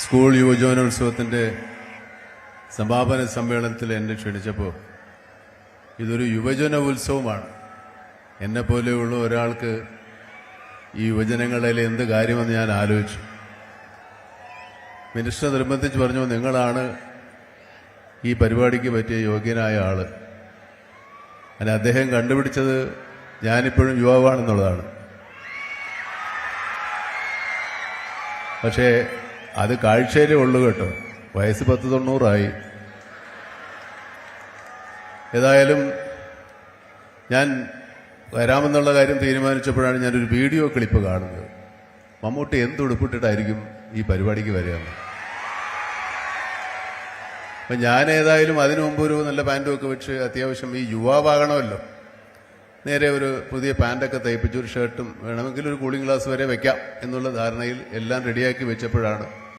School യുവജനോത്സവത്തിൻ്റെ സമാപന സമ്മേളനത്തിൽ എന്നെ ക്ഷണിച്ചപ്പോൾ ഇതൊരു യുവജന ഉത്സവമാണ്. എന്നെപ്പോലെയുള്ള ഒരാൾക്ക് ഈ യുവജനങ്ങളിൽ എന്ത് കാര്യമെന്ന് ഞാൻ ആലോചിച്ചു. മിനിസ്റ്റർ നിർബന്ധിച്ച് പറഞ്ഞു, നിങ്ങളാണ് ഈ പരിപാടിക്ക് പറ്റിയ യോഗ്യനായ ആള്. അങ്ങനെ അദ്ദേഹം കണ്ടുപിടിച്ചത് ഞാനിപ്പോഴും യുവാവാണെന്നുള്ളതാണ്. പക്ഷേ അത് കാഴ്ചയിലേ ഉള്ളൂ കേട്ടോ. വയസ്സ് 90 ഏതായാലും ഞാൻ വരാമെന്നുള്ള കാര്യം തീരുമാനിച്ചപ്പോഴാണ് ഞാനൊരു വീഡിയോ ക്ലിപ്പ് കാണുന്നത്. മമ്മൂട്ടി എന്തുടുപ്പിട്ടിട്ടായിരിക്കും ഈ പരിപാടിക്ക് വരികയെന്ന്. അപ്പം ഞാൻ ഏതായാലും അതിനു മുമ്പ് ഒരു നല്ല പാൻറ്റും ഒക്കെ വെച്ച് അത്യാവശ്യം ഈ യുവാവാകണമല്ലോ, നേരെ ഒരു പുതിയ പാൻറ്റൊക്കെ തയ്പ്പിച്ച് ഒരു ഷർട്ടും വേണമെങ്കിൽ ഒരു കൂളിംഗ് ഗ്ലാസ് വരെ വെക്കാം എന്നുള്ള ധാരണയിൽ എല്ലാം റെഡിയാക്കി വെച്ചപ്പോഴാണ്